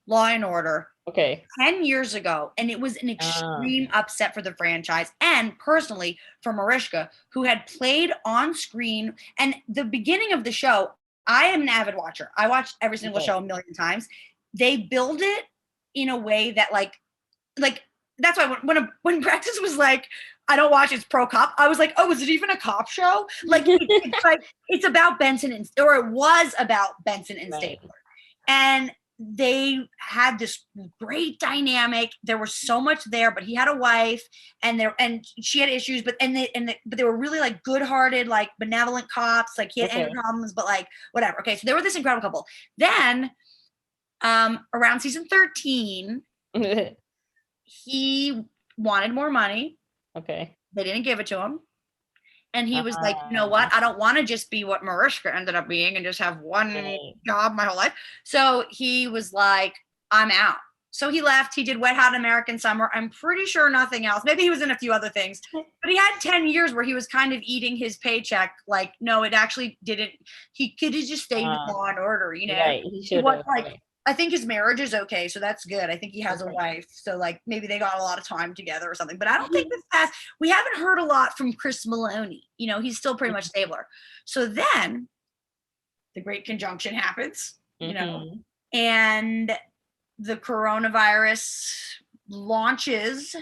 Law and Order Okay. 10 years ago, and it was an extreme upset for the franchise and personally for Marishka, who had played on screen. And the beginning of the show, I am an avid watcher. I watched every single show a million times. They build it in a way that like that's why when Practice was like, I don't watch, it's pro cop, I was like, oh, is it even a cop show? Like it's about Benson or it was about Benson and Stabler. And they had this great dynamic. There was so much there, but he had a wife, and she had issues, but they were really like good-hearted, like benevolent cops. Like he had anger problems, but like whatever. Okay, so they were this incredible couple. Then, around season 13, he wanted more money. Okay. They didn't give it to him. And he was like, you know what? I don't want to just be what Marishka ended up being and just have one job my whole life. So he was like, I'm out. So he left. He did Wet Hot American Summer. I'm pretty sure nothing else. Maybe he was in a few other things. But he had 10 years where he was kind of eating his paycheck. Like, no, it actually didn't. He could have just stayed with Law and Order, you know? Right. He should have. Like, I think his marriage is okay, so that's good. I think he has a wife, so like maybe they got a lot of time together or something. But I don't think we haven't heard a lot from Chris Maloney. You know, he's still pretty much Stabler. So then the Great Conjunction happens, you know, and the coronavirus launches.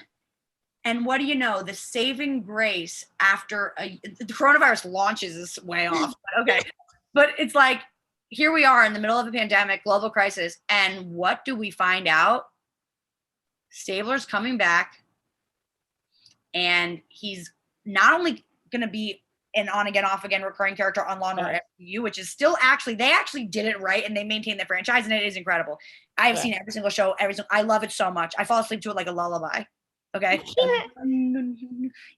And what do you know? The saving grace after the coronavirus launches is way off. But okay, but it's like, here we are in the middle of a pandemic, global crisis, and what do we find out? Stabler's coming back, and he's not only going to be an on again, off again recurring character on Law and Order SVU, which is still they actually did it right, and they maintained the franchise, and it is incredible. I have seen every single show, I love it so much. I fall asleep to it like a lullaby. Okay,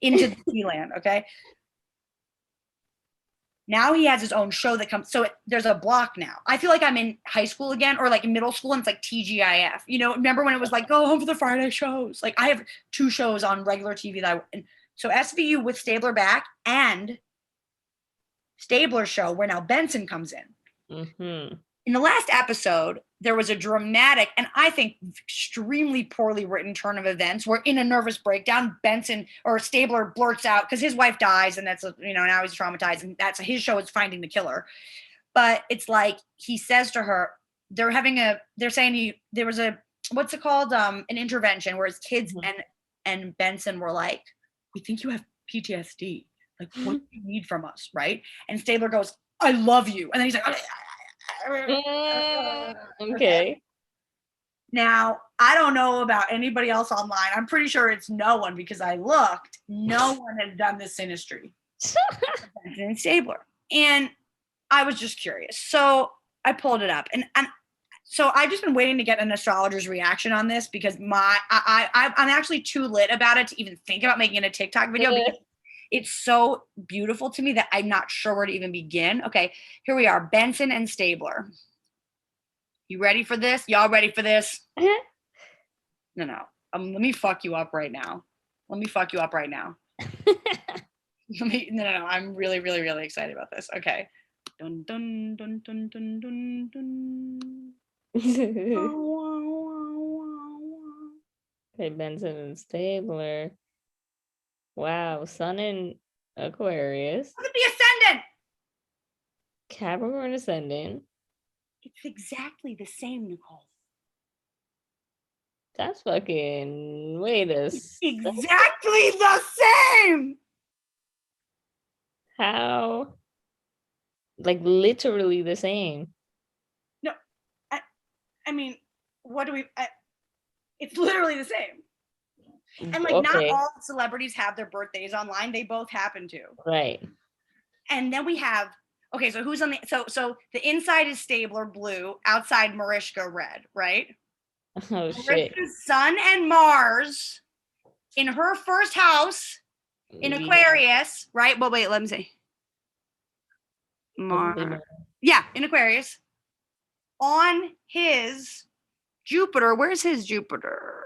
into Disneyland. Okay. Now he has his own show that comes. So there's a block now. I feel like I'm in high school again, or like in middle school, and it's like TGIF. You know, remember when it was like, go home for the Friday shows? Like I have 2 shows on regular TV so SVU with Stabler back and Stabler's show where now Benson comes in. In the last episode, there was a dramatic and I think extremely poorly written turn of events where in a nervous breakdown, Benson or Stabler blurts out because his wife dies and that's, you know, now he's traumatized and that's his show is finding the killer. But it's like he says to her, they're saying there was a, what's it called? An intervention where his kids and Benson were like, we think you have PTSD. Like, what do you need from us? Right. And Stabler goes, I love you. And then he's like, okay. Now, I don't know about anybody else online. I'm pretty sure it's no one because I looked. No one had done this synastry. And Stabler. And I was just curious. So I pulled it up. And so I've just been waiting to get an astrologer's reaction on this because I'm actually too lit about it to even think about making a TikTok video because it's so beautiful to me that I'm not sure where to even begin. Okay, here we are, Benson and Stabler. You ready for this? Y'all ready for this? No. Let me fuck you up right now. No. I'm really, really, really excited about this. Okay. Dun, dun, dun, dun, dun, dun, dun. Okay, Benson and Stabler. Wow, Sun in Aquarius. Look at the ascendant. Capricorn ascendant. It's exactly the same, Nicole. That's fucking exactly the same. How? Like literally the same. No, I mean, what do we? It's literally the same. And like, not all celebrities have their birthdays online. They both happen to. Right. And then we have. Okay, so who's on the so the inside is Stabler blue, outside Marishka red, right? Oh shit. Marishka's Sun and Mars in her first house in Aquarius, right? Well, wait, let me see. Mars. Yeah, in Aquarius. On his Jupiter, where's his Jupiter?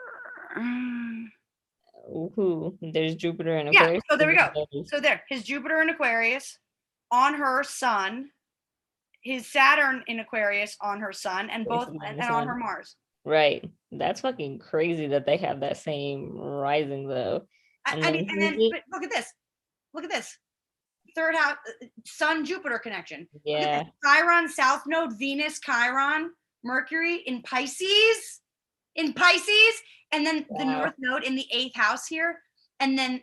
Who? There's Jupiter in Aquarius. Yeah, so there we go. So there, his Jupiter in Aquarius. On her Sun, his Saturn in Aquarius on her Sun, and both and on her Mars. Right. That's fucking crazy that they have that same rising though. And I mean, then and then but look at this. Look at this. Third house, Sun Jupiter connection. Look at yeah. this. Chiron, South Node, Venus, Chiron, Mercury in Pisces. In Pisces, and then the Wow. North Node in the 8th house here. And then,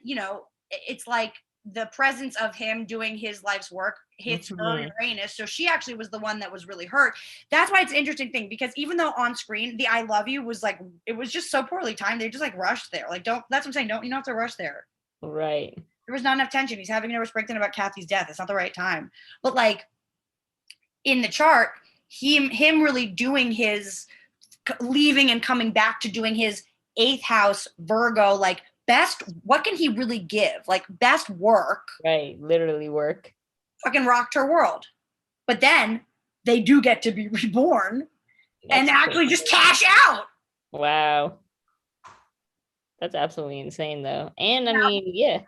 it's like the presence of him doing his life's work hits her Uranus. So she actually was the one that was really hurt. That's why it's an interesting thing, because even though on screen the I love you was like, it was just so poorly timed. They just like rushed there. Like, that's what I'm saying. You don't have to rush there. Right. There was not enough tension. He's having a nervous breakdown about Kathy's death. It's not the right time. But like in the chart, him really doing his leaving and coming back to doing his 8th house Virgo, like best, what can he really give? Like best work. Right. Literally work. Fucking rocked her world. But then they do get to be reborn and actually just cash out. Wow. That's absolutely insane though. And I mean, yeah.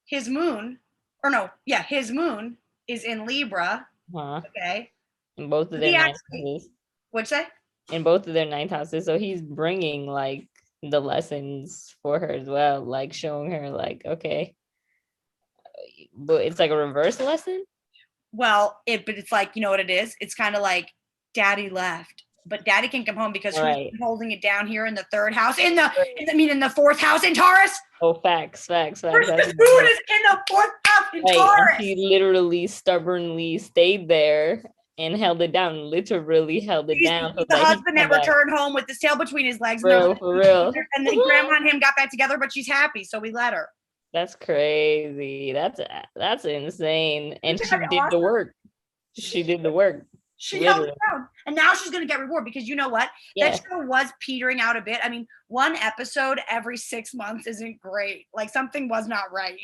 His moon is in Libra. Okay. In both of their ninth houses. What'd you say? In both of their ninth houses. So he's bringing like the lessons for her as well, like showing her like, okay, but it's like a reverse lesson. Well, but it's like, you know what it is? It's kind of like daddy left, but daddy can come home because who's holding it down here in the 3rd house, in the 4th house in Taurus. Oh, facts. Who's is in the 4th house in Taurus. And she literally stubbornly stayed there and held it down, literally held it down. He's the husband that returned home with his tail between his legs. For real. And then grandma and him got back together, but she's happy, so we let her. That's crazy. That's insane. And she did the work. She did the work. She held it down. And now she's going to get reward, because you know what? That show was petering out a bit. I mean, one episode every 6 months isn't great. Like something was not right.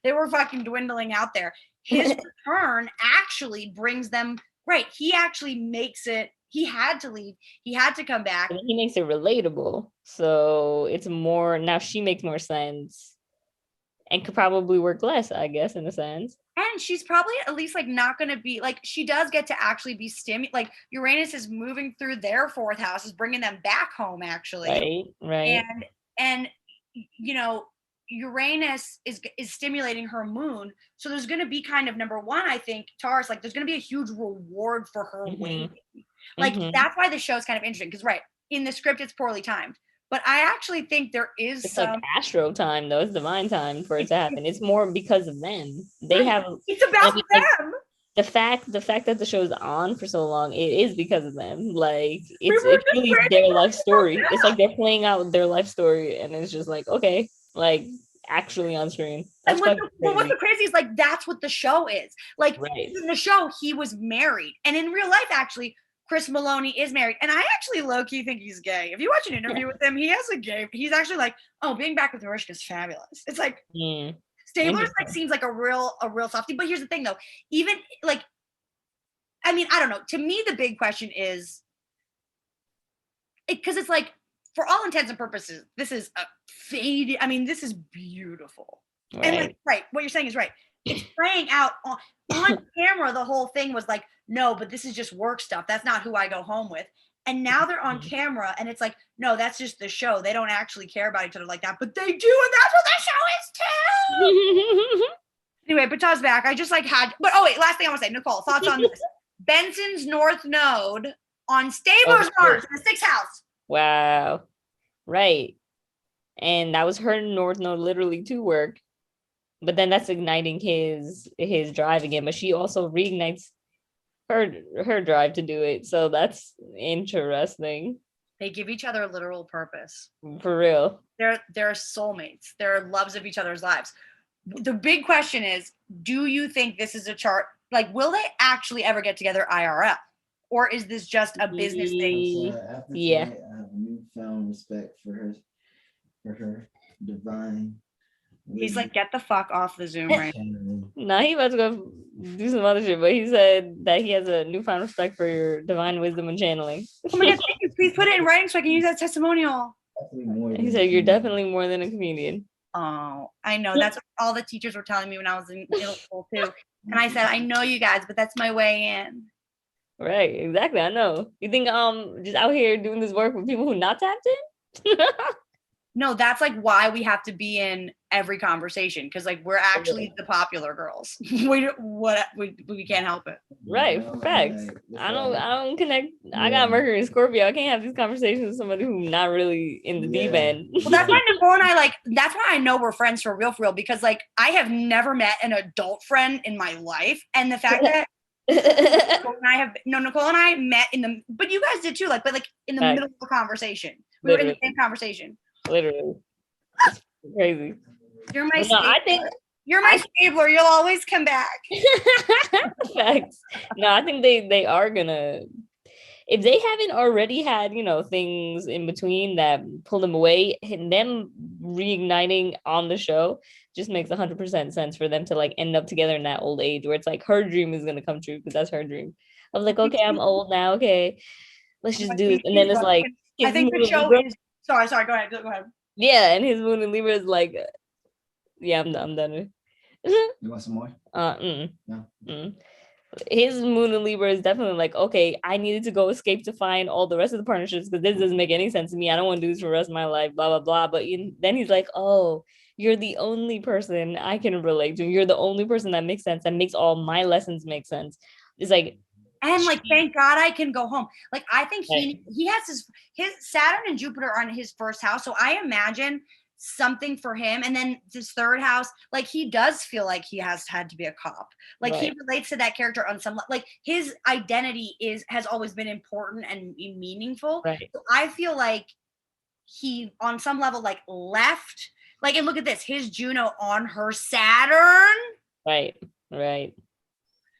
They were fucking dwindling out there. His return actually brings them right. He actually makes it. He had to leave. He had to come back. And he makes it relatable. So it's more, now she makes more sense and could probably work less, I guess, in a sense. And she's probably at least like not going to be like, she does get to actually be like Uranus is moving through their 4th house, is bringing them back home actually. Right. And Uranus is stimulating her moon. So there's going to be kind of, number one, I think Taurus, like there's going to be a huge reward for her waiting. Like that's why the show is kind of interesting, because in the script it's poorly timed. But I actually think there is it's some like astro time though. It's divine time for it to happen. It's more because of them. They have. It's about them. The fact that the show's on for so long, it is because of them. Like it's really their life story. It's like they're playing out their life story, and it's just like, okay, like actually on screen. That's what's the crazy is like that's what the show is. Like in the show, he was married, and in real life, actually, Chris Maloney is married, and I actually low-key think he's gay. If you watch an interview with him, he has a gay. He's actually like, oh, being back with Marishka is fabulous. It's like Stabler's like seems like a real softie. But here's the thing, though. Even like, I mean, I don't know. To me, the big question is, because it's like, for all intents and purposes, this is a faded. I mean, this is beautiful. And like, what you're saying is right. It's playing out on camera. The whole thing was like, no, but this is just work stuff. That's not who I go home with. And now they're on camera, and it's like, no, that's just the show. They don't actually care about each other like that, but they do, and that's what the show is too. Anyway, Patah's back. I just like had, but last thing I want to say, Nicole, thoughts on this? Benson's North Node on Stabler's Mars in the 6th house. Wow. Right. And that was her North Node literally to work. But then that's igniting his drive again. But she also reignites her drive to do it. So that's interesting. They give each other a literal purpose. For real. They're soulmates. They're loves of each other's lives. The big question is, do you think this is a chart? Like, will they actually ever get together IRL? Or is this just a business thing? Yeah. I have newfound respect for her divine. He's like, get the fuck off the Zoom right now. Nah, he about to go do some other shit, but he said that he has a newfound respect for your divine wisdom and channeling. Oh my God, thank you. Please put it in writing so I can use that testimonial. He said, you're definitely more than a comedian. Oh, I know. That's what all the teachers were telling me when I was in middle school too. And I said, I know you guys, but that's my way in. Right, exactly. I know. You think just out here doing this work with people who not tapped in? No, that's like why we have to be in every conversation because like we're actually the popular girls. We can't help it. Right, facts. I don't connect. I got Mercury and Scorpio. I can't have these conversations with somebody who's not really in the deep end. Well, that's why Nicole and I like. That's why I know we're friends for real. Because like I have never met an adult friend in my life, and the fact that Nicole and I met in the, but you guys did too. Like, but like in the middle of the conversation, we were in the same conversation. Literally, it's crazy. You're my you're my stabler. You'll always come back. Facts. No, I think they are gonna, if they haven't already had, you know, things in between that pull them away, and them reigniting on the show just makes 100% sense for them to like end up together in that old age where it's like her dream is gonna come true because that's her dream. I was like, okay, I'm old now. Okay, let's just do this. And then it's like, I think the show is. Sorry. Go ahead. Yeah, and his moon and Libra is like, yeah, I'm done. You want some more? No. His moon and Libra is definitely like, okay, I needed to go escape to find all the rest of the partnerships because this doesn't make any sense to me. I don't want to do this for the rest of my life, blah, blah, blah. But then he's like, oh, you're the only person I can relate to. You're the only person that makes sense, that makes all my lessons make sense. It's like, and like, thank God I can go home. Like, I think he has his Saturn and Jupiter are in his first house. So I imagine something for him. And then his third house, like he does feel like he has had to be a cop. Like he relates to that character on some, like his identity has always been important and meaningful. Right. So I feel like he on some level like left, like, and look at this, his Juno on her Saturn. Right.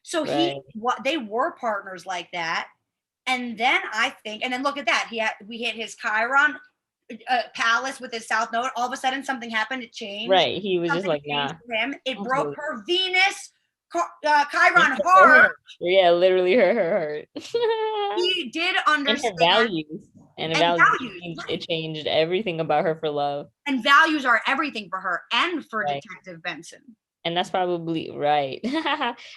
So they were partners like that. And then I think, and then look at that. We hit his Chiron palace with his South Node. All of a sudden something happened. It changed. Right. He was just like, nah. It broke her Venus, Chiron heart. Yeah, literally her heart. He did understand. And her values. And values. It changed everything about her for love. And values are everything for her and for Detective Benson. And that's probably right.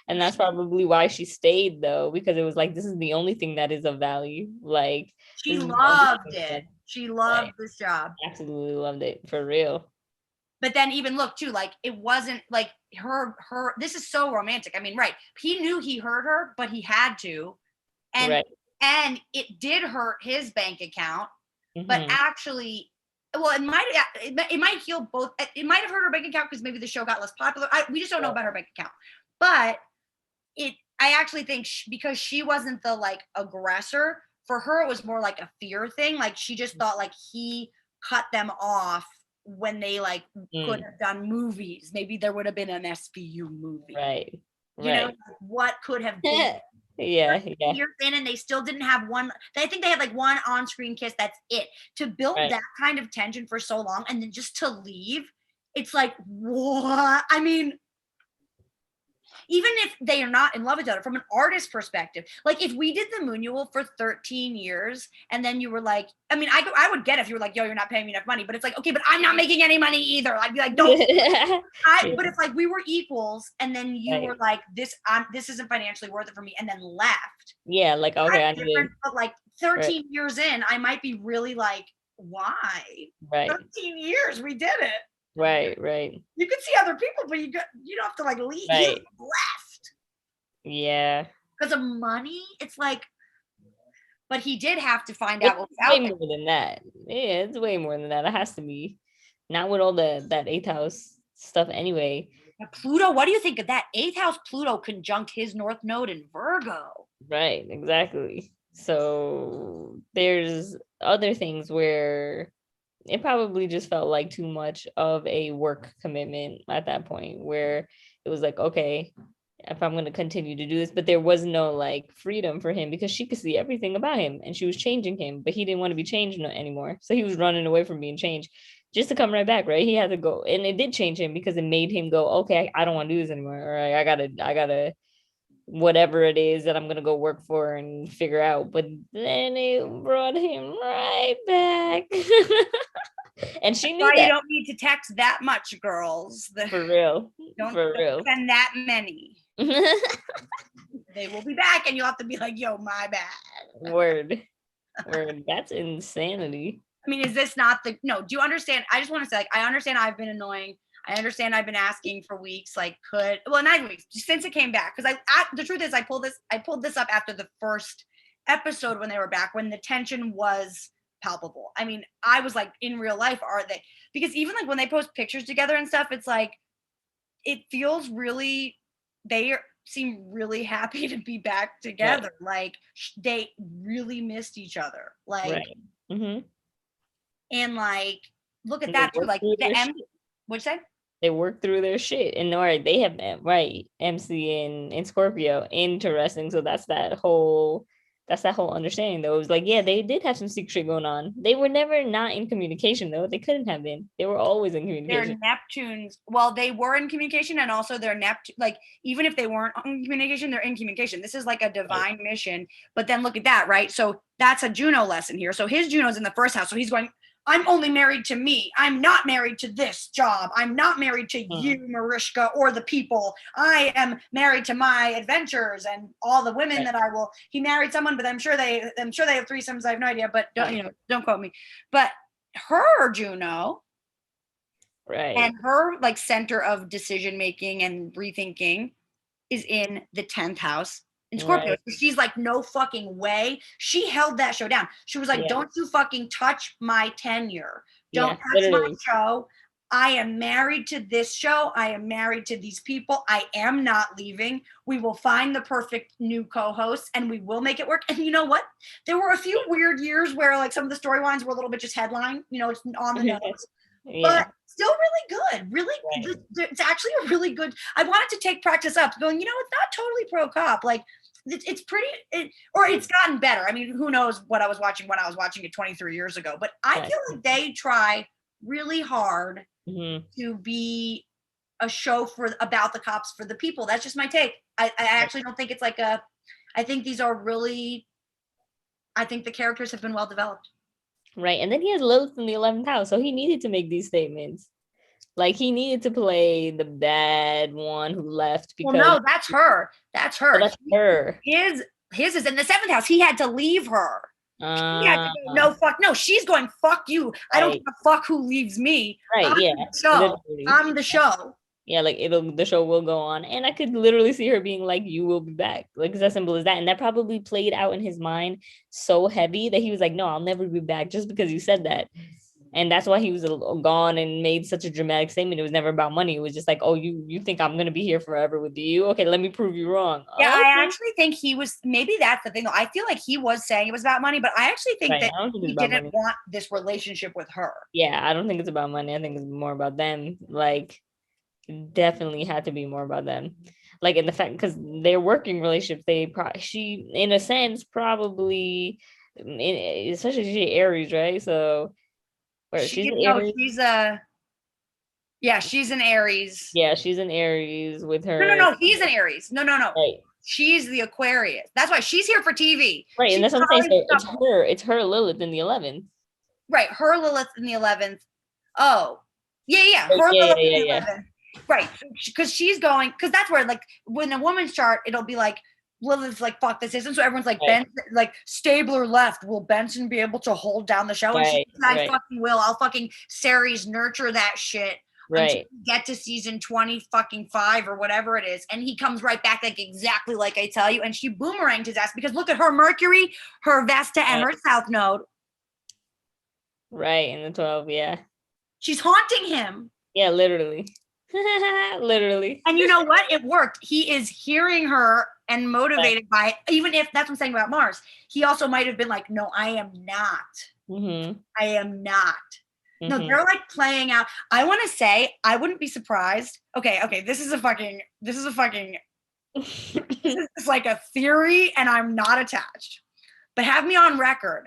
And that's probably why she stayed though, because it was like, this is the only thing that is of value. Like she loved it. She loved this job. Absolutely loved it, for real. But then even look too, like it wasn't like her, this is so romantic. I mean, right. He knew he hurt her, but he had to. And and it did hurt his bank account, but actually, well, it might heal both. It might have hurt her bank account because maybe the show got less popular. We just don't know about her bank account. But I actually think because she wasn't the like aggressor, for her it was more like a fear thing. Like she just thought like he cut them off when they like could have done movies. Maybe there would have been an SVU movie. Right. You know, like what could have been. Years in, and they still didn't have one. I think they had like one on-screen kiss. That's it. To build that kind of tension for so long and then just to leave, it's like, what? I mean, even if they are not in love with each other, from an artist perspective, like if we did the Moonual for 13 years and then you were like, I mean, I would get if you were like, yo, you're not paying me enough money, but it's like, okay, but I'm not making any money either. I'd be like, don't. But it's like we were equals, and then you were like, this isn't financially worth it for me, and then left. Yeah, like okay, but like 13 years in, I might be really like, why? 13 years, we did it. Right. You could see other people, but you don't have to like leave. You left. Yeah. Because of money, it's like, but he did have to find out what was out there. Way more than that. Yeah, it's way more than that. It has to be. Not with all that 8th house stuff anyway. Pluto, what do you think of that? 8th house Pluto conjunct his North Node in Virgo. Right, exactly. So there's other things where it probably just felt like too much of a work commitment at that point, where it was like, okay, if I'm going to continue to do this, but there was no like freedom for him because she could see everything about him and she was changing him, but he didn't want to be changed anymore. So he was running away from being changed just to come right back, right? He had to go, and it did change him because it made him go, okay, I don't want to do this anymore. All right, I gotta whatever it is that I'm gonna go work for and figure out. But then it brought him right back. And she knew that. You don't need to text that much, girls. For real. Don't spend that many. they will be back, and you'll have to be like, yo, my bad. Word. That's insanity. I mean, is this not do you understand? I just want to say, like, I understand I've been annoying. I understand I've been asking for weeks, like, not weeks, since it came back. Because the truth is, I pulled this up after the first episode when they were back, when the tension was palpable. I mean, I was like, in real life, are they? Because even like when they post pictures together and stuff, it's like, it feels really, they seem really happy to be back together. Right. Like they really missed each other. Like, right. Mm-hmm. And like, look at that too. Like what'd you say? They work through their shit, and all right, they have MC and Scorpio, interesting. So that's that whole understanding though. It was like, yeah, they did have some secret shit going on. They were never not in communication though. They couldn't have been. They were always in communication. They're Neptunes. Well, they were in communication, and also they're Neptune. Like, even if they weren't in communication, they're in communication. This is like a divine mission. But then look at that, right? So that's a Juno lesson here. So his Juno's in the first house. So he's going, I'm only married to me. I'm not married to this job. I'm not married to you, Marishka, or the people. I am married to my adventures and all the women that I will. He married someone, but I'm sure they have threesomes. I have no idea, but don't quote me. But her Juno, right, and her like center of decision making and rethinking is in the 10th house. In Scorpio, right. She's like, no fucking way. She held that show down. She was like, don't you fucking touch my tenure. Don't touch my show. I am married to this show. I am married to these people. I am not leaving. We will find the perfect new co-host and we will make it work. And you know what? There were a few weird years where like some of the storylines were a little bit just headline, it's on the nose. But still really good. Really, it's actually a really good. I wanted to take practice up, going, it's not totally pro cop. Like, it's pretty, or it's gotten better. I mean, who knows what I was watching when I was watching it 23 years ago. But I feel like they try really hard to be a show about the cops for the people. That's just my take. I actually don't think it's like I think these are really, I think the characters have been well developed. Right. And then he has Lilith in the 11th house. So he needed to make these statements. Like he needed to play the bad one who left. Because no, that's her. That's her. Oh, that's her. His is in the 7th house. He had to leave her. He had to go, no, fuck. No, she's going, fuck you. Right. I don't give a fuck who leaves me. Right, I'm the show. Yeah, like the show will go on. And I could literally see her being like, you will be back. Like, it's as simple as that. And that probably played out in his mind so heavy that he was like, no, I'll never be back just because you said that. And that's why he was gone and made such a dramatic statement. It was never about money. It was just like, oh, you think I'm going to be here forever with you? Okay, let me prove you wrong. Yeah, I actually think he was, maybe that's the thing though. I feel like he was saying it was about money, but I actually think that he didn't want this relationship with her. Yeah, I don't think it's about money. I think it's more about them. Like, definitely had to be more about them. Like, in the fact, because their working relationships, she, in a sense, probably, especially she Aries, right? So, she's an Aries. She's an Aries. Yeah, she's an Aries with her. No, he's an Aries. No. Right. She's the Aquarius. That's why she's here for TV. Right, and that's what I'm saying. So it's her Lilith in the 11th. Right, her Lilith in the 11th. Oh, yeah. Her Lilith in the 11th. Right, because she's going, because that's where, like, when a woman's chart, it'll be like, Lilith's like, fuck this isn't. So everyone's like, Benson, like, Stabler left. Will Benson be able to hold down the show? And she's like, I fucking will. I'll fucking Ceres nurture that shit. Right. Get to season 25 or whatever it is. And he comes right back, like, exactly like I tell you. And she boomeranged his ass because look at her Mercury, her Vesta, and her South Node. Right, in the 12, yeah. She's haunting him. Yeah, literally. Literally. And you know what? It worked. He is hearing her and motivated by it. Even if that's what I'm saying about Mars, he also might have been like, no, I am not. I am not. No, they're like playing out. I want to say, I wouldn't be surprised. Okay. This is like a theory and I'm not attached, but have me on record.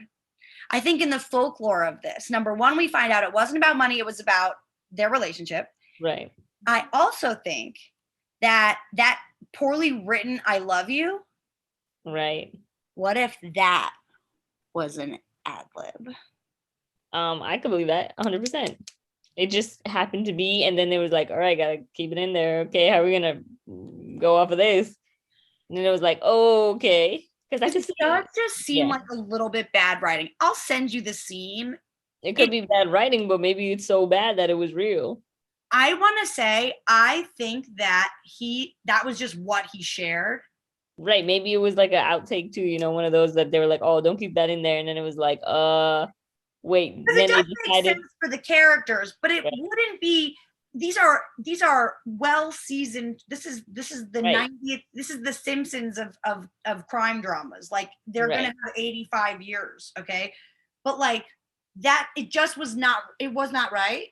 I think in the folklore of this, number one, we find out it wasn't about money. It was about their relationship. Right. I also think that poorly written I love you. Right. What if that was an ad lib? I could believe that 100%. It just happened to be, and then they was like, all right, gotta keep it in there. Okay, how are we gonna go off of this? And then it was like, oh, okay. Because I could It see does just seem yeah. like a little bit bad writing. I'll send you the scene. It could be bad writing, but maybe it's so bad that it was real. I want to say, I think that that was just what he shared. Right. Maybe it was like an outtake too, you know, one of those that they were like, oh, don't keep that in there. And then it was like, wait. Because Then it they does make decided, sense for the characters, but it right. wouldn't be. These are well seasoned. This is the Right. 90th. This is the Simpsons of crime dramas. Like they're Right. gonna have 85 years, okay? But like that, it just was not. It was not right.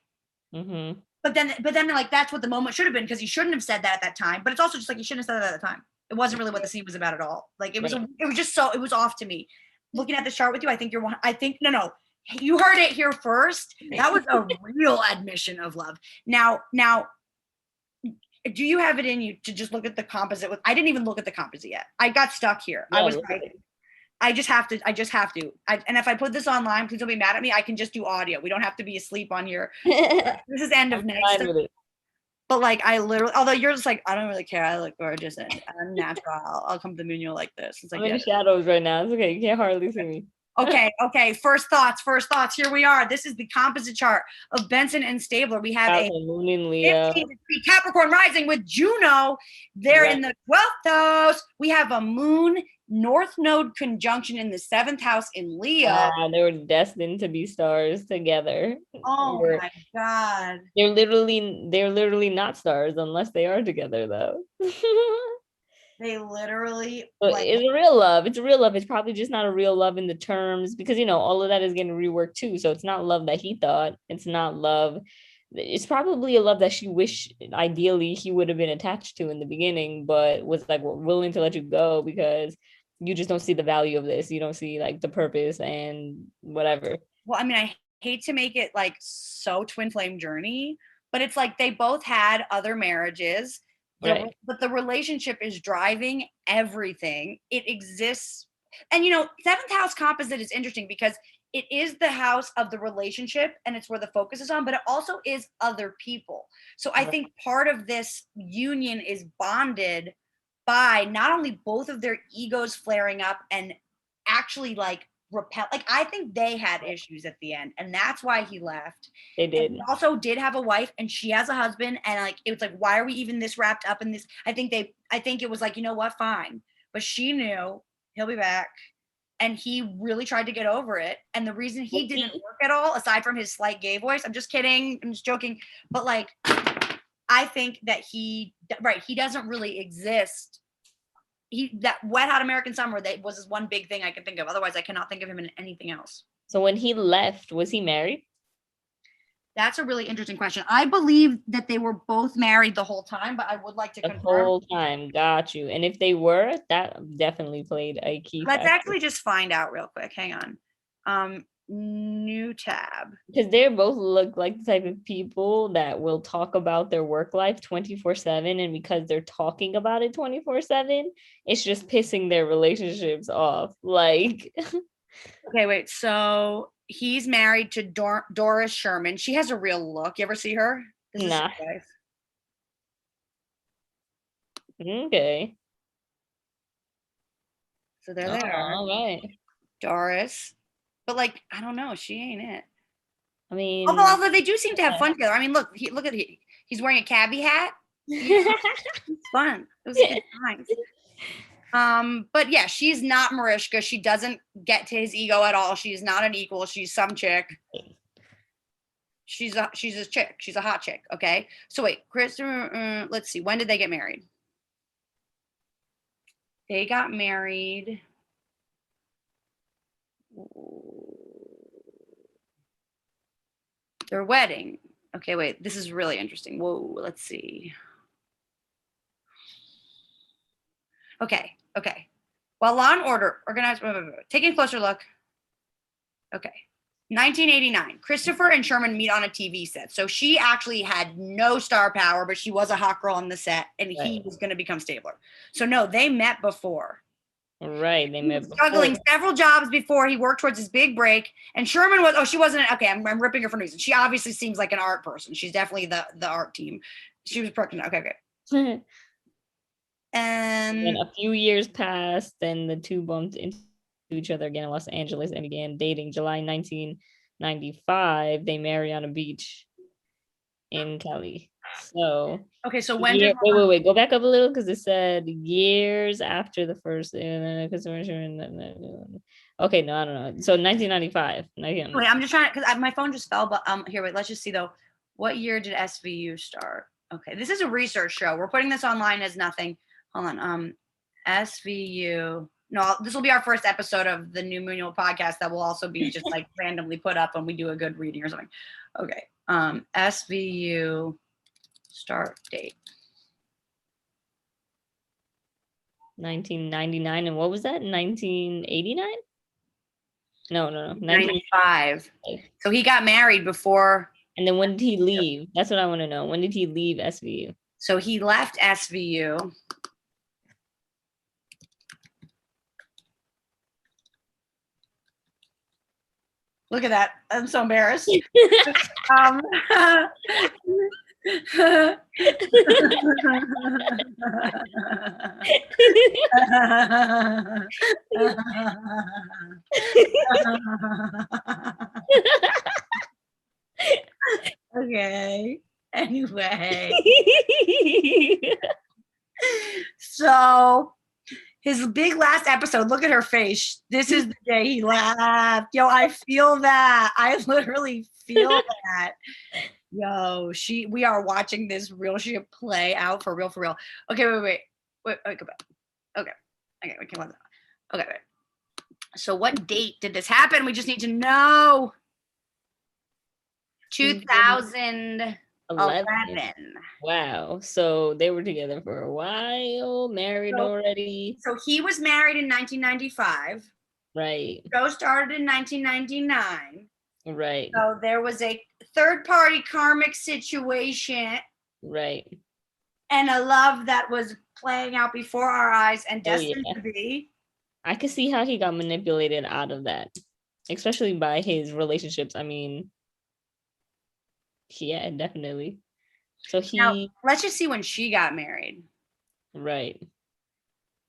Mm-hmm. But then like that's what the moment should have been, because he shouldn't have said that at that time. But it's also just like he shouldn't have said that at the time. It wasn't really what the scene was about at all. Like it was Right. it was just so, it was off to me. Looking at the chart with you, I think you're one. I think no, you heard it here first. That was a real admission of love. Now, do you have it in you to just look at the composite? I didn't even look at the composite yet. I got stuck here. Yeah, I was like, I just have to. And if I put this online, please don't be mad at me. I can just do audio. We don't have to be asleep on here. This is end of night fine stuff. with it. But like I literally, although you're just like, I don't really care. I look gorgeous and I'm natural. I'll come to the moon. You'll like this. It's like, I'm in yeah. the shadows right now. It's okay. You can't hardly see me. Okay. First thoughts. Here we are. This is the composite chart of Benson and Stabler. We have a Moon in Leo. 15-degree Capricorn rising with Juno. They're in the 12th house. We have a moon North Node conjunction in the 7th house in Leo. They were destined to be stars together. Oh my God. They're literally not stars unless they are together though. They literally But it's a real love. It's a real love. It's probably just not a real love in the terms, because you know all of that is getting reworked too. So it's not love that he thought. It's not love. It's probably a love that she wished ideally he would have been attached to in the beginning, but was like willing to let you go because you just don't see the value of this. You don't see like the purpose and whatever. Well, I mean, I hate to make it like so twin flame journey, but it's like they both had other marriages. Right. But the relationship is driving everything. It exists. And you know, 7th house composite is interesting because it is the house of the relationship and it's where the focus is on, but it also is other people. So I think part of this union is bonded by not only both of their egos flaring up and actually like repel. Like I think they had issues at the end, and that's why he left. They did. And he also did have a wife, and she has a husband, and like it was like, why are we even this wrapped up in this? I think it was like, you know what, fine. But she knew he'll be back, and he really tried to get over it. And the reason he didn't work at all, aside from his slight gay voice, I'm just kidding, I'm just joking, but like I think that he doesn't really exist. That Wet Hot American Summer, that was his one big thing I can think of. Otherwise, I cannot think of him in anything else. So when he left, was he married? That's a really interesting question. I believe that they were both married the whole time, but I would like to confirm. The whole time, got you. And if they were, that definitely played a key Let's factor. actually just find out real quick. Hang on. New tab. Because they both look like the type of people that will talk about their work life 24/7, and because they're talking about it 24/7, it's just pissing their relationships off. Like, okay, wait. So he's married to Doris Sherman. She has a real look. You ever see her? Nah. Okay. So there they are. All right. Doris. But like, I don't know. She ain't it. I mean, although they do seem to have fun together. I mean, look at he's wearing a cabbie hat. It's fun. It was good times. But yeah, she's not Marishka. She doesn't get to his ego at all. She's not an equal. She's some chick. She's a chick. She's a hot chick. Okay. So wait, Chris. Let's see. When did they get married? They got married. Their wedding. Okay, wait. This is really interesting. Whoa. Let's see. Okay. While Law and Order organized, taking a closer look. Okay. 1989, Christopher and Sherman meet on a TV set. So she actually had no star power, but she was a hot girl on the set, and he was going to become Stabler. So no, they met before. Right, they met before. Struggling several jobs before he worked towards his big break. And Sherman was, she wasn't, okay, I'm ripping her for no reason. She obviously seems like an art person. She's definitely the art team. She was pregnant. Okay. And And a few years passed, and the two bumped into each other again in Los Angeles and began dating. July 1995, they marry on a beach in Cali. So okay, so when did wait, go back up a little because it said years after the first. Okay, no, I don't know. So 1995. wait, I'm just trying because my phone just fell, but here, wait, let's just see though. What year did SVU start? Okay, this is a research show. We're putting this online as nothing. Hold on. SVU. No, this will be our first episode of the New Moon podcast that will also be just like randomly put up when we do a good reading or something. Okay. SVU start date. 1999. And what was that? 1989? No. 1995. So he got married before. And then when did he leave? That's what I want to know. When did he leave SVU? So he left SVU. Look at that. I'm so embarrassed. Okay. Anyway. So his big last episode, look at her face. This is the day he left. Yo, I feel that. I literally feel that. Yo, we are watching this real shit play out for real. Okay, wait, go back. Okay, wait. So what date did this happen? We just need to know. 2011. Wow. So they were together for a while, married already. So he was married in 1995. Right. Show started in 1999. Right. So there was a third-party karmic situation. Right. And a love that was playing out before our eyes and destined to be. I could see how he got manipulated out of that, especially by his relationships. I mean, yeah, definitely. So now, let's just see when she got married. Right.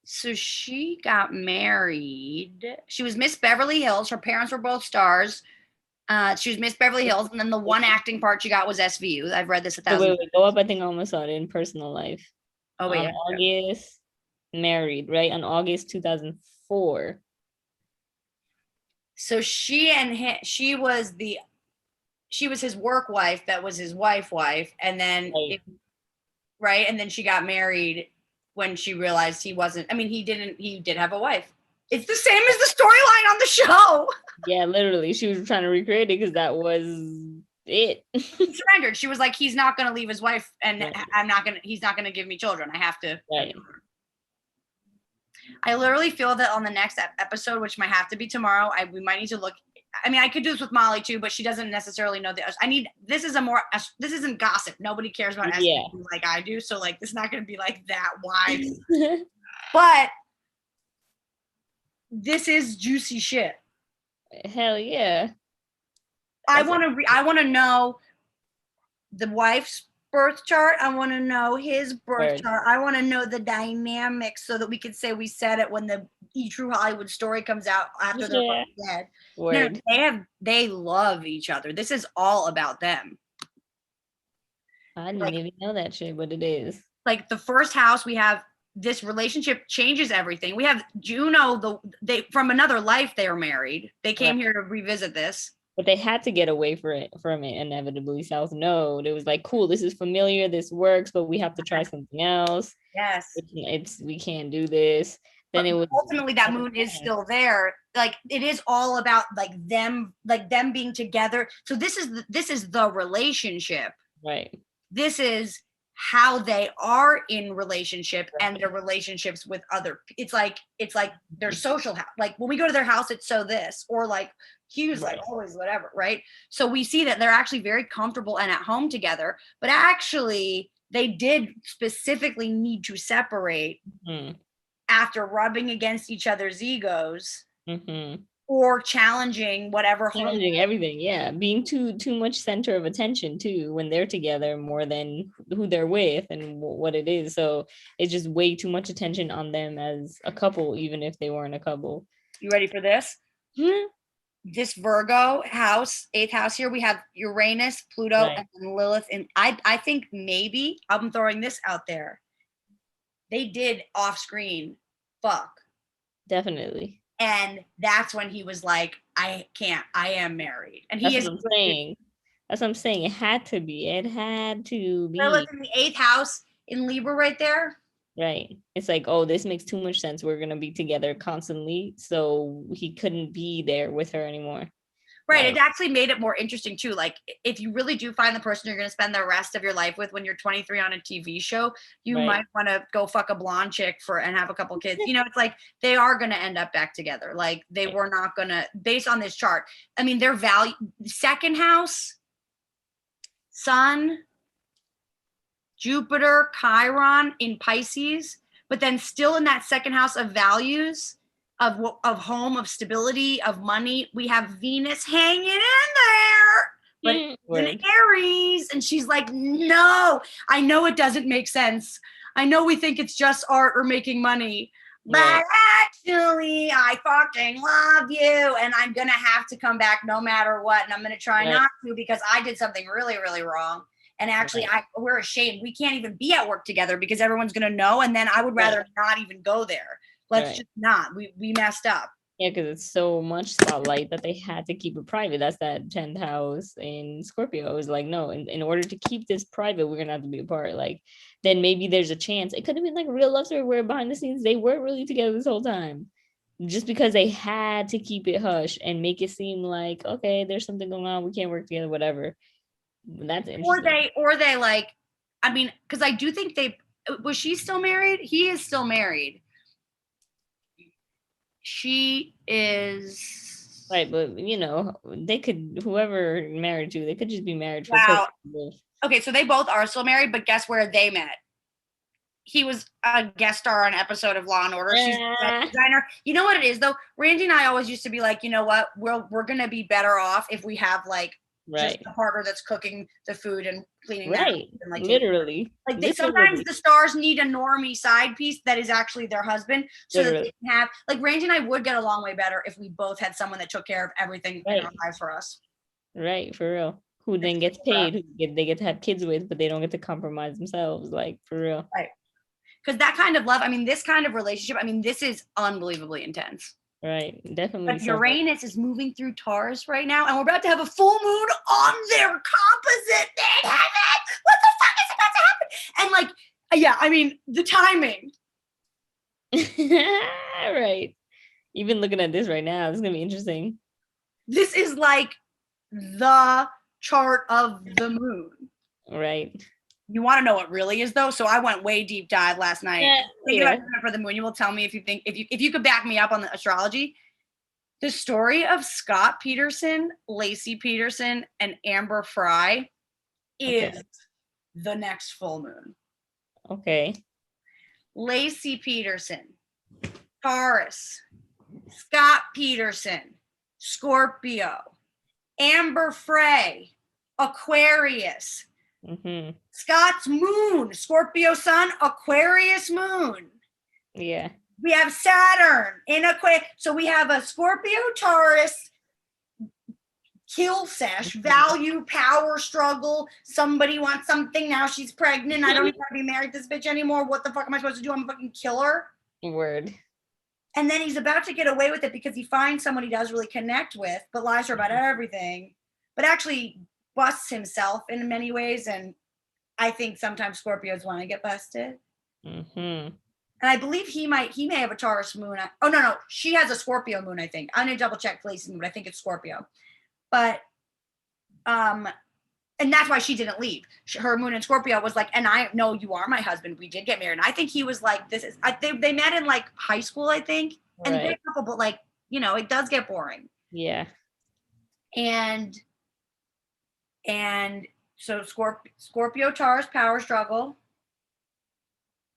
So she got married. She was Miss Beverly Hills. Her parents were both stars. She was Miss Beverly Hills, and then the one acting part she got was SVU. I've read this 1,000 times. Wait, go up. I think I almost saw it in personal life. Oh, wait. August, married, right? On August 2004. So she was his work wife that was his wife, and then right. And then she got married when she realized he wasn't. I mean, he did have a wife. It's the same as the storyline on the show. Yeah, literally. She was trying to recreate it because that was it. She surrendered. She was like, he's not going to leave his wife, and he's not going to give me children. I have to. Right. I literally feel that on the next episode, which might have to be tomorrow, we might need to look. I mean, I could do this with Molly too, but she doesn't necessarily know this isn't gossip. Nobody cares about SVU like I do. So like, it's not going to be like that wide, but this is juicy shit. Hell yeah. I want to know the wife's birth chart. I want to know his birth chart. I want to know the dynamics so that we can say we said it when the True Hollywood Story comes out after they're both dead. No, they love each other. This is all about them. I didn't even know that shit, but it is. Like the first house, we have this relationship changes everything. We have Juno, from another life they were married. They came here to revisit this. But they had to get away from it inevitably. South Node. It was like, cool, this is familiar, this works, but we have to try something else. Yes. We can't do this. Then it was ultimately that moon is still there. Like it is all about like them being together. So this is the relationship. Right. This is how they are in relationship and their relationships with other. It's like their social house. Like when we go to their house, it's so this, or like he was like always whatever, right? So we see that they're actually very comfortable and at home together, but actually they did specifically need to separate after rubbing against each other's egos. or challenging whatever home. Challenging everything, yeah. Being too much center of attention too when they're together more than who they're with and what it is. So it's just way too much attention on them as a couple, even if they weren't a couple. You ready for this? Hmm. This Virgo house, 8th house here, we have Uranus, Pluto, Right. and Lilith. And I think maybe, I'm throwing this out there, they did off screen fuck. Definitely. And that's when he was like, I can't, I am married. And he That's is what I'm saying. That's what I'm saying. It had to be. It had to be. Lilith in the 8th house in Libra right there. Right. It's like, oh, this makes too much sense. We're gonna be together constantly. So he couldn't be there with her anymore. Right. Right. It actually made it more interesting too. Like if you really do find the person you're going to spend the rest of your life with when you're 23 on a TV show, you Right. might want to go fuck a blonde chick and have a couple kids. You know, it's like they are going to end up back together. Like they Right. were not going to, based on this chart. I mean, their value, second house, Sun, Jupiter, Chiron in Pisces, but then still in that second house of values, of home, of stability, of money, we have Venus hanging in there, but it's in Aries. And she's like, no, I know it doesn't make sense. I know we think it's just art or making money, but Right. actually I fucking love you and I'm gonna have to come back no matter what. And I'm gonna try Right. not to because I did something really, really wrong. And actually, Right. we're ashamed. We can't even be at work together because everyone's gonna know. And then I would rather not even go there. Let's Right. just not. We messed up. Yeah, because it's so much spotlight that they had to keep it private. That's that 10th house in Scorpio. It was like, no, in order to keep this private, we're gonna have to be apart. Like, then maybe there's a chance. It could have been like a real love story where behind the scenes they weren't really together this whole time. Just because they had to keep it hush and make it seem like, okay, there's something going on, we can't work together, whatever. That's interesting. Or they like, I mean, because I do think was she still married? He is still married. She is Right, but you know, they could, whoever married to, they could just be married for wow. purposes. Okay, so they both are still married, but guess where they met? He was a guest star on an episode of Law and Order. She's a set designer. You know what it is though? Randy and I always used to be like, you know what? We're gonna be better off if we have like Right. just a partner that's cooking the food and cleaning Right. and like Literally. like sometimes the stars need a normie side piece that is actually their husband so that they can have like Randy and I would get along way better if we both had someone that took care of everything in our lives for us. Right, for real. Who then gets paid, they get to have kids with, but they don't get to compromise themselves, like for real. Right. Because that kind of love, I mean, this kind of relationship, I mean, this is unbelievably intense. Right, definitely. But Uranus is moving through Taurus right now, and we're about to have a full moon on their composite in heaven. What the fuck is about to happen? And like, yeah, I mean, the timing. Right. Even looking at this right now, it's gonna be interesting. This is like the chart of the moon. Right. You want to know what really is though? So I went way deep dive last night. Thinking about for the moon. You will tell me if you think if you could back me up on the astrology. The story of Scott Peterson, Laci Peterson, and Amber Fry is the next full moon. Okay. Laci Peterson, Taurus, Scott Peterson, Scorpio, Amber Frey, Aquarius. Mm-hmm. Scott's moon, Scorpio sun, Aquarius moon. Yeah. We have Saturn in Aquarius. So we have a Scorpio Taurus kill sesh, value, power struggle. Somebody wants something. Now she's pregnant. I don't even want to be married to this bitch anymore. What the fuck am I supposed to do? I'm a fucking killer. Word. And then he's about to get away with it because he finds someone he does really connect with, but lies to her about everything, but actually busts himself in many ways. And I think sometimes Scorpios want to get busted. Mm-hmm. And I believe he may have a Taurus moon. Oh, no. She has a Scorpio moon, I think. I'm going to double check places, but I think it's Scorpio. But, and that's why she didn't leave. Her moon in Scorpio was like, and I know you are my husband. We did get married. And I think he was like, they met in like high school, I think. And they're a couple, but like, you know, it does get boring. Yeah. And so Scorpio Taurus power struggle.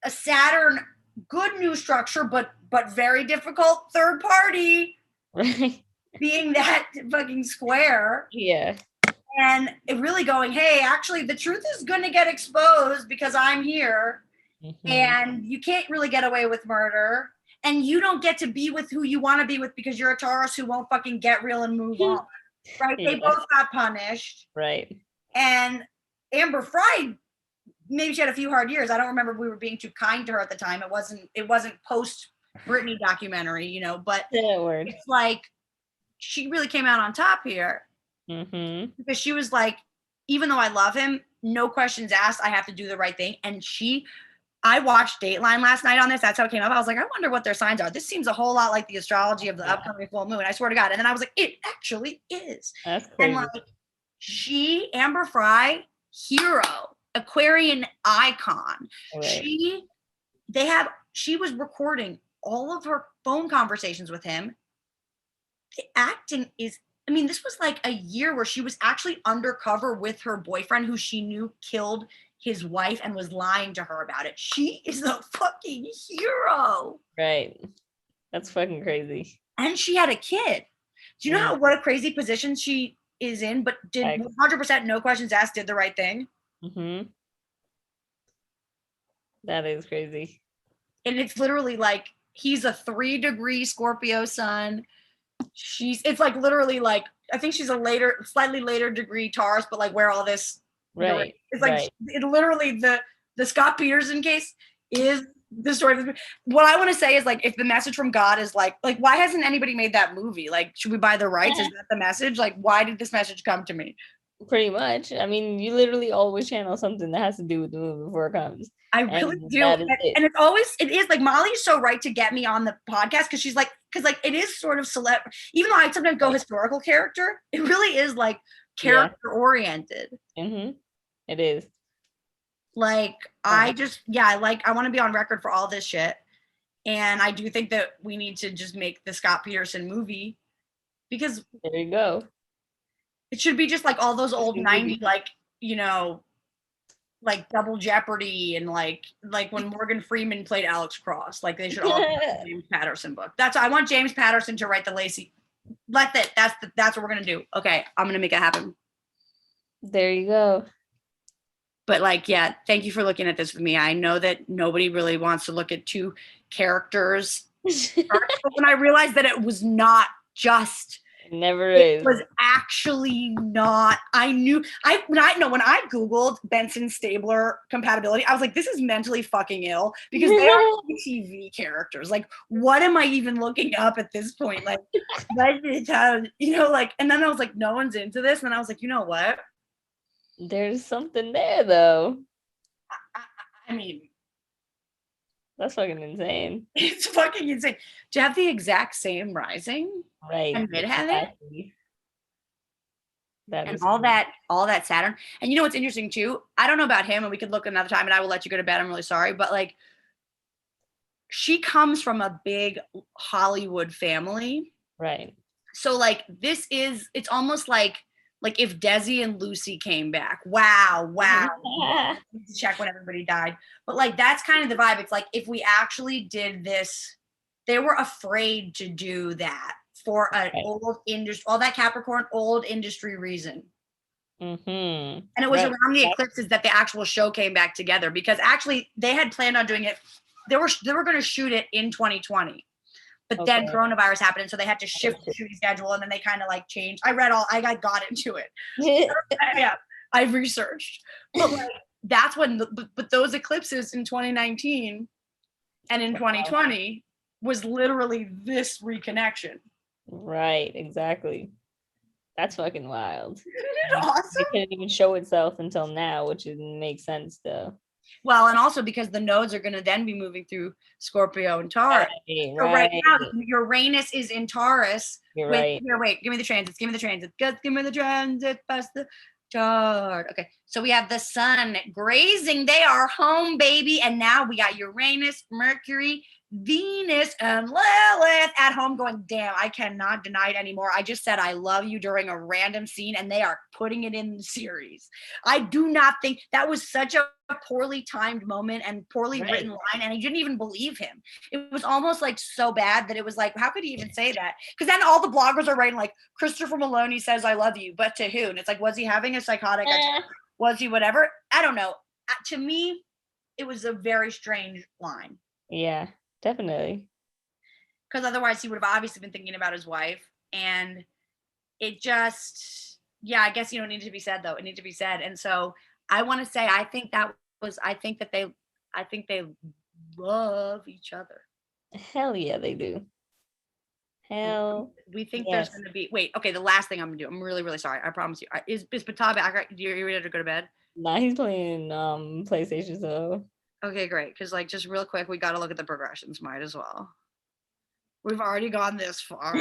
A Saturn good new structure, but very difficult third party. Right. being that fucking square. Yeah. And it really going, hey, actually, the truth is going to get exposed because I'm here. And you can't really get away with murder. And you don't get to be with who you want to be with because you're a Taurus who won't fucking get real and move on. Right? They both got punished. Right. And Amber Fry, maybe she had a few hard years. I don't remember if we were being too kind to her at the time. It wasn't post Britney documentary, you know, but it's like she really came out on top here. Because she was like, even though I love him, no questions asked, I have to do the right thing. And I watched Dateline last night on this. That's how it came up. I was like, I wonder what their signs are. This seems a whole lot like the astrology of the upcoming full moon. I swear to God. And then I was like, it actually is. That's crazy. And like Amber Fry, hero, Aquarian icon. Right. She was recording all of her phone conversations with him. The acting is, I mean, this was like a year where she was actually undercover with her boyfriend who she knew killed his wife and was lying to her about it. She is a fucking hero. Right. That's fucking crazy. And she had a kid. Do you know what a crazy position she is in, but did 100% no questions asked, did the right thing? That is crazy. And it's literally like, he's a 3-degree Scorpio sun. It's like literally like, I think she's a slightly later degree Taurus, but like where all this, right? It's like it literally the Scott Peterson case is the story of this. What I want to say is like, if the message from God is like why hasn't anybody made that movie? Like, should we buy the rights? Is that the message? Like, why did this message come to me? Pretty much. I mean, you literally always channel something that has to do with the movie before it comes. I really do. And it is like, Molly's so right to get me on the podcast because she's like, it is sort of even though I sometimes go historical character, it really is like character oriented. It is. Like, I want to be on record for all this shit. And I do think that we need to just make the Scott Peterson movie because there you go. It should be just like all those old 90s, like, you know, like Double Jeopardy and like when Morgan Freeman played Alex Cross. Like, they should all be the James Patterson book. I want James Patterson to write the Laci. That's what we're gonna do. Okay, I'm gonna make it happen. There you go. But like, yeah, thank you for looking at this with me. I know that nobody really wants to look at two characters. But when I realized that it was not just. It was actually not. When I Googled Benson Stabler compatibility, I was like, this is mentally fucking ill because they are TV characters. Like, what am I even looking up at this point? Like, you know, like, and then I was like, no one's into this. And then I was like, you know what? There's something there though. I mean, that's fucking insane. It's fucking insane. Do you have the exact same rising? Right. And midheaven? And all that Saturn. And you know what's interesting too? I don't know about him, and we could look another time and I will let you go to bed. I'm really sorry. But like, she comes from a big Hollywood family. Right. So like, it's almost like if Desi and Lucy came back. Wow. Check when everybody died. But like, that's kind of the vibe. It's like, if we actually did this, they were afraid to do that for an old industry, all that Capricorn old industry reason. And it was around the eclipses that the actual show came back together, because actually they had planned on doing it. They were going to shoot it in 2020. But then coronavirus happened, and so they had to shift the shooting schedule, and then they kind of like changed. I got into it. Yeah, I've researched. But like, that's when, but those eclipses in 2019 and in 2020 was literally this reconnection. Right, exactly. That's fucking wild. Isn't it awesome? It couldn't even show itself until now, which makes sense though. Well, and also because the nodes are going to then be moving through Scorpio and Taurus. So right now, Uranus is in Taurus. You're right. Here, wait, give me the transits. Give me the transit. Pass the chart. Okay, so we have the sun grazing. They are home, baby. And now we got Uranus, Mercury, Venus and Lilith at home going, damn, I cannot deny it anymore. I just said I love you during a random scene and they are putting it in the series. I do not think that was such a poorly timed moment and poorly written line, and I didn't even believe him. It was almost like so bad that it was like, how could he even say that? Because then all the bloggers are writing like, Christopher Maloney says I love you, but to who? And it's like, was he having a psychotic attack? Was he whatever? I don't know. To me, it was a very strange line. Yeah, definitely. Because otherwise he would have obviously been thinking about his wife. And it just, yeah, I guess you don't need to be said though. It needs to be said. And so I want to say, I think they love each other. Hell yeah, they do. Hell. We think there's going to be, wait, okay, the last thing I'm going to do, I'm really, really sorry. I promise you. Is Patah back? You ready to go to bed? Nah, he's playing PlayStation, so. Okay, great. Because like, just real quick, we got to look at the progressions. Might as well. We've already gone this far.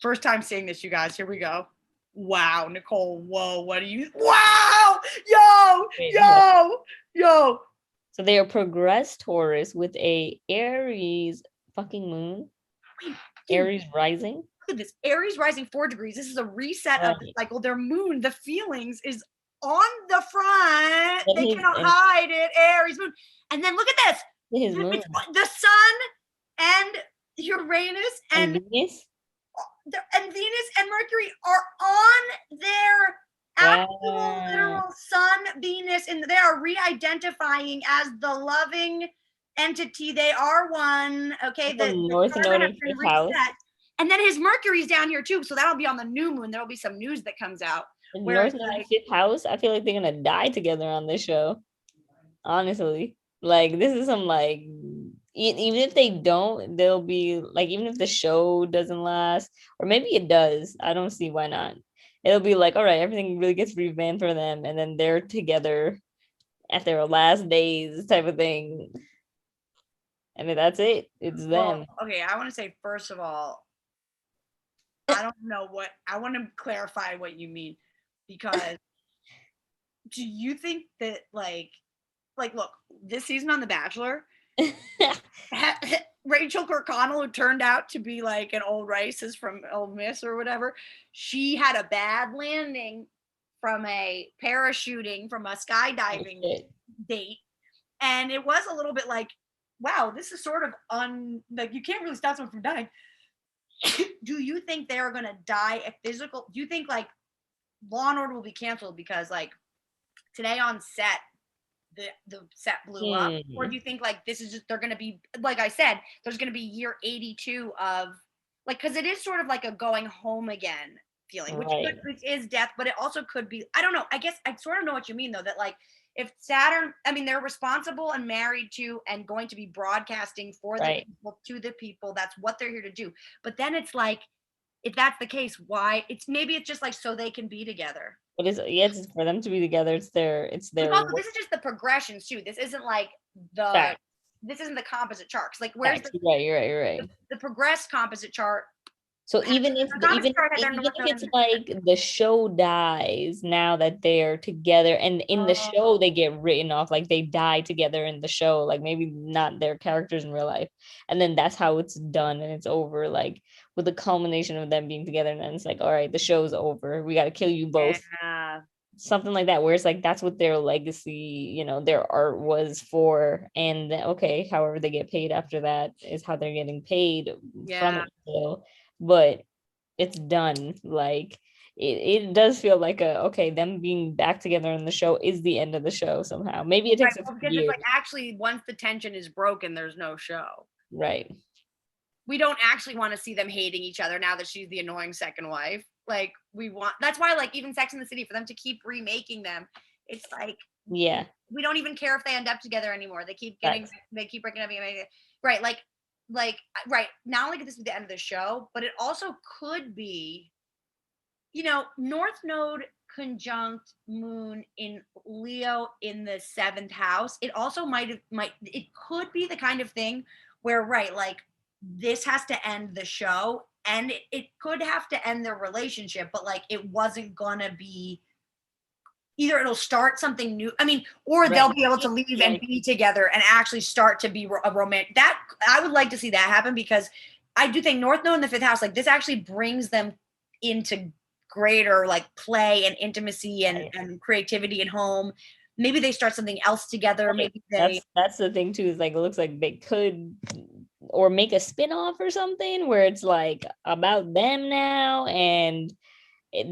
First time seeing this, you guys. Here we go. Wow, Nicole. Whoa, what are you? Wow! Yo! So they are progressed Taurus with a Aries fucking moon. Aries rising. Look at this. Aries rising 4 degrees. This is a reset of the cycle. Their moon, the feelings, is on the front. They cannot hide it. Aries moon. And then look at this. His moon. The sun and Uranus and Venus and Mercury are on their actual literal sun, Venus, and they are re-identifying as the loving entity. They are one. Okay, the North Node of Fifth House. And then his Mercury's down here too, so that'll be on the new moon. There'll be some news that comes out. North Node of Fifth House. I feel like they're gonna die together on this show. Honestly. Like, this is some, like, even if they don't, they'll be, like, even if the show doesn't last, or maybe it does, I don't see why not. It'll be like, all right, everything really gets revamped for them, and then they're together at their last days type of thing. And that's it. It's them. Okay, I want to say, first of all, I don't know I want to clarify what you mean, because do you think that, like, look, this season on The Bachelor, Rachel Kirkconnell, who turned out to be like an old racist from Ole Miss or whatever, she had a bad landing from a parachuting, from a skydiving date. And it was a little bit like, wow, this is sort of like, you can't really stop someone from dying. Do you think they're going to die a physical? Do you think like Law and Order will be canceled because like today on set, the set blew up? Or do you think like this is just, they're going to be, like I said, there's going to be year 82 of like, because it is sort of like a going home again feeling, which is death, but it also could be, I don't know, I guess I sort of know what you mean though, that like if Saturn, I mean, they're responsible and married to and going to be broadcasting for the people, to the people, that's what they're here to do. But then it's like, if that's the case, why? Maybe it's just like so they can be together. It's for them to be together. It's their. Also, this is just the progressions too. This isn't like this isn't the composite charts. Like where's you're right. The progressed composite chart. So even if it's like the show dies now that they're together, and in the show they get written off, like they die together in the show, like maybe not their characters in real life, and then that's how it's done and it's over, like with the culmination of them being together, and then it's like, all right, the show's over, we got to kill you both. Something like that, where it's like that's what their legacy, you know, their art was for, and okay, however they get paid after that is how they're getting paid from it still. But it's done. Like it does feel like them being back together in the show is the end of the show somehow. Maybe it takes a few years. It's like actually once the tension is broken, there's no show. Right. We don't actually want to see them hating each other now that she's the annoying second wife. Like that's why like even Sex and the City, for them to keep remaking them, it's like, yeah, we don't even care if they end up together anymore. They keep breaking up. Right. Like right, not only could this be the end of the show, but it also could be, you know, North Node conjunct Moon in Leo in the 7th house. It also it could be the kind of thing where, right, like this has to end the show, and it could have to end their relationship, but like it wasn't gonna be either it'll start something new. I mean, or they'll be able to leave and be together and actually start to be a romantic. That I would like to see that happen, because I do think North Node in the 5th house, like this actually brings them into greater like play and intimacy and creativity at home. Maybe they start something else together. Maybe that's the thing too, is like it looks like they could or make a spin-off or something where it's like about them now, and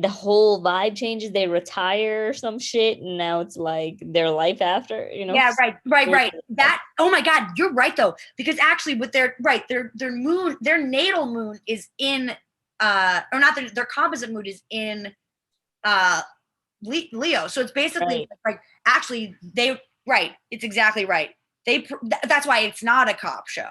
the whole vibe changes. They retire or some shit, and now it's like their life after, you know. Yeah, right. That, oh my God, you're right though, because actually with their moon, their natal moon is in or not, their composite moon is in Leo. So it's basically like actually it's exactly right. That's why it's not a cop show.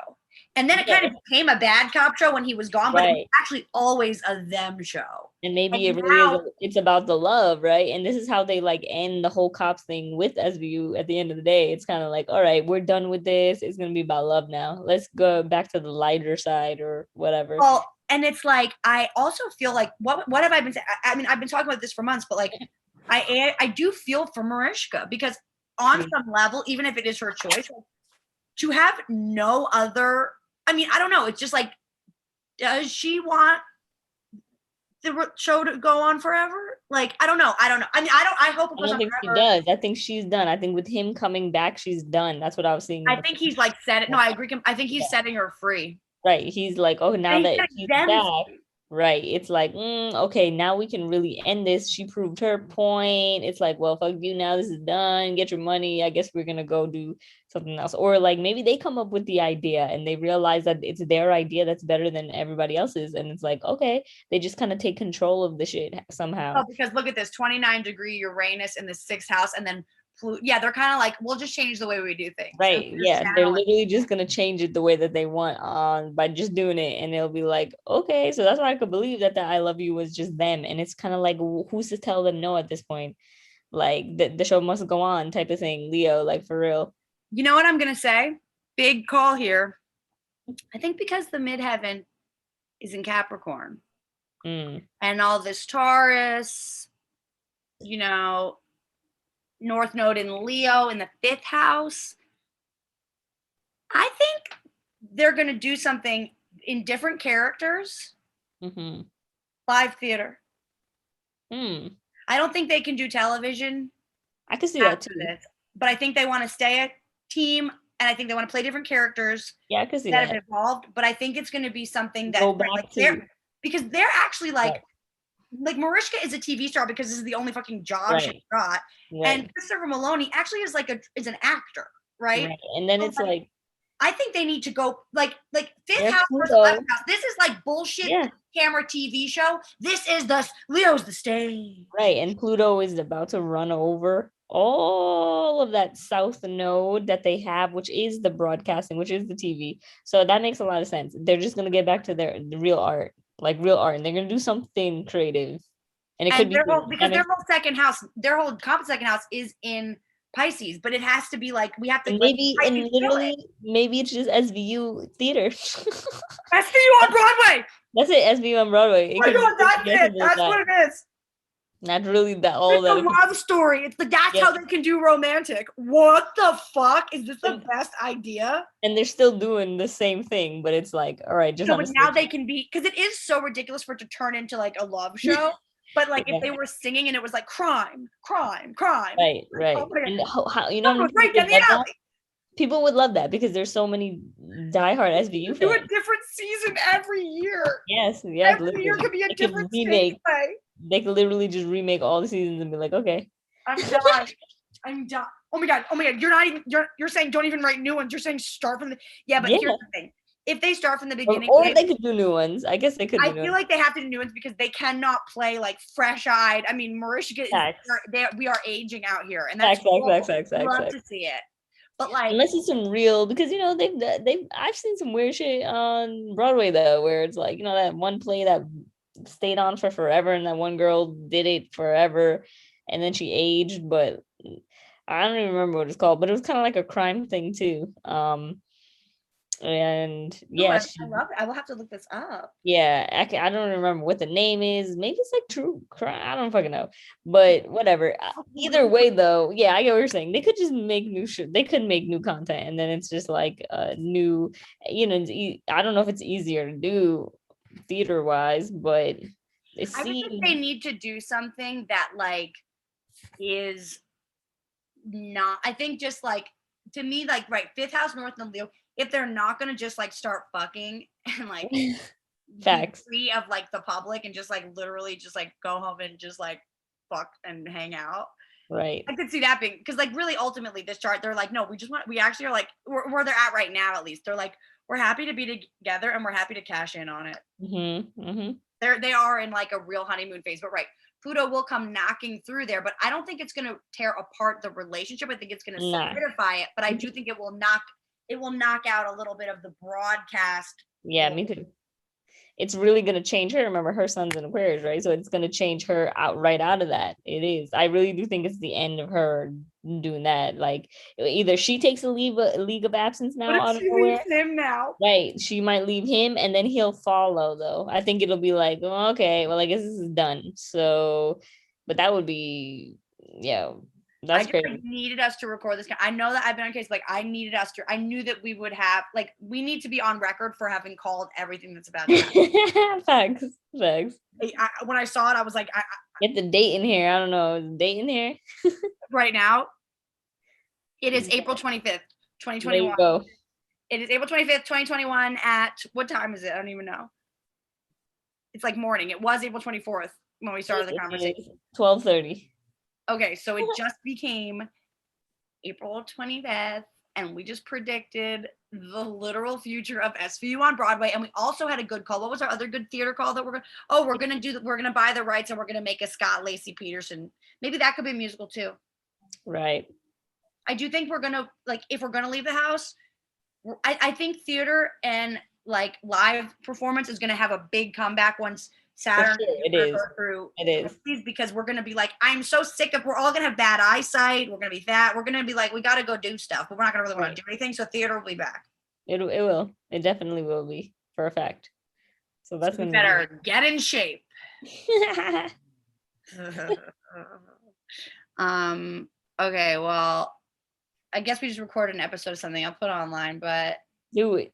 And then it kind of became a bad cop show when he was gone, but it was actually always a them show. And maybe it really is, it's about the love, right? And this is how they like end the whole cops thing with SVU at the end of the day. It's kind of like, all right, we're done with this. It's going to be about love now. Let's go back to the lighter side or whatever. Well, and it's like, I also feel like, what have I been saying? I mean, I've been talking about this for months, but like, I do feel for Marishka, because on some level, even if it is her choice, to have no other, I mean, I don't know. It's just like, does she want the show to go on forever? Like, I don't know. I mean, I hope it goes on forever. She does. I think she's done. I think with him coming back, she's done. That's what I was seeing. I think he's like no, I agree. I think he's setting her free. Right. He's like, oh, now that she's back, right. It's like, okay, now we can really end this. She proved her point. It's like, well, fuck you, now this is done. Get your money. I guess we're gonna go do something else. Or like maybe they come up with the idea and they realize that it's their idea that's better than everybody else's. And it's like, okay, they just kind of take control of the shit somehow. Oh, because look at this 29-degree Uranus in the 6th house, and then yeah, they're kind of like, we'll just change the way we do things. Right. Yeah. They're literally just going to change it the way that they want by just doing it. And they'll be like, okay, so that's why I could believe that the I love you was just them. And it's kind of like, who's to tell them no at this point? Like the show must go on type of thing. Leo, like for real. You know what I'm going to say? Big call here. I think because the midheaven is in Capricorn and all this Taurus, you know, North Node in Leo in the 5th house, I think they're going to do something in different characters. Live theater. I don't think they can do television. I can see that too. But I think they want to stay a team, and I think they want to play different characters. Yeah, I can see that. Have evolved, but I think it's going to be something that because they're actually like Marishka is a TV star because this is the only fucking job she got. And Christopher Maloney actually is like is an actor, right? And then it's like I think they need to go like 5th house versus 11th house. This is like bullshit camera TV show. This is Leo's the stage. Right. And Pluto is about to run over all of that South Node that they have, which is the broadcasting, which is the TV. So that makes a lot of sense. They're just gonna get back to the real art, and they're gonna do something creative. And it could be because their whole second house, their whole comp second house is in Pisces, but it has to be like we have to maybe maybe it's just SVU theater. SVU on Broadway. That's it, SVU on Broadway. That's it. That's what it is. Not really that all that. It's a love story. It's that's how they can do romantic. What the fuck? Is this the best idea? And they're still doing the same thing, but it's like, all right, just but now they can be, because it is so ridiculous for it to turn into like a love show. But like if they were singing and it was like crime. Right. Oh, and how you know people would love that because there's so many diehard SVU fans. Do a different season every year. Yes. Every year could be a different remake. They could literally just remake all the seasons and be like, okay. I'm done. Oh my god. You're saying don't even write new ones. You're saying start from but here's the thing. If they start from the beginning, or they could do new ones. I guess they could. I feel like they have to do new ones because they cannot play like fresh-eyed. I mean, Marishka we are aging out here, and that's facts. Love to see it, but like unless it's some real, because you know they've I've seen some weird shit on Broadway though, where it's like, you know, that one play that stayed on for forever, and that one girl did it forever, and then she aged, but I don't even remember what it's called, but it was kind of like a crime thing too. And Ooh, yeah, I love it. I will have to look this up. yeah, I don't remember what the name is. Maybe it's like True Crime. I don't fucking know. But whatever. Either way, though, yeah, I get what you're saying. They could just make new shit. They could make new content, and then it's just like new. I don't know if it's easier to do theater wise, but it I would think seems they need to do something that like is not. I think just like to me, like right, Fifth House, North and Leo. If they're not gonna just like start fucking and like be facts. free of like the public and just like literally just like go home and just like fuck and hang out. Right. I could see that being because like really ultimately this chart they're like no we actually are like where they're at right now at least they're like we're happy to be together and we're happy to cash in on it. They are in like a real honeymoon phase, but right, Pluto will come knocking through there, but I don't think it's going to tear apart the relationship. I think it's going to Nah. solidify it, but I do think it will knock out a little bit of the broadcast. Yeah, me too. It's really going to change her. Remember, her son's in Aquarius, right? So it's going to change her out of that. It is. I really do think it's the end of her doing that. Like either she takes a leave of absence now out of nowhere. Him now, right? She might leave him, and then he'll follow. Though I think it'll be like, oh, okay, well, I guess this is done. So, but that would be, yeah. That's crazy. Like, needed us to record this. I know that I've been on case, like I needed us to. I knew that we would have, like, we need to be on record for having called everything that's about to happen. Facts. When I saw it, I was like, get the date in here. I don't know, is the date in here right now. It is April 25th, 2021. There you go. It is April 25th, 2021 at what time is it? I don't even know. It's like morning. It was April 24th when we started the conversation. 12:30. Okay, so it just became April 25th, and we just predicted the literal future of SVU on Broadway. And we also had a good call. What was our other good theater call that we're gonna buy the rights and we're gonna make a Scott Laci Peterson. Maybe that could be a musical too. Right. I do think we're gonna like if we're gonna leave the house. I think theater and like live performance is gonna have a big comeback once Saturn it is because we're gonna be like, I'm so sick of we're all gonna have bad eyesight. We're gonna be fat. We're gonna be like, we gotta go do stuff, but we're not gonna really want to do anything. So theater will be back. It will. It definitely will be for a fact. So that's gonna better get in shape. Okay, well, I guess we just recorded an episode of something. I'll put it online, but do it.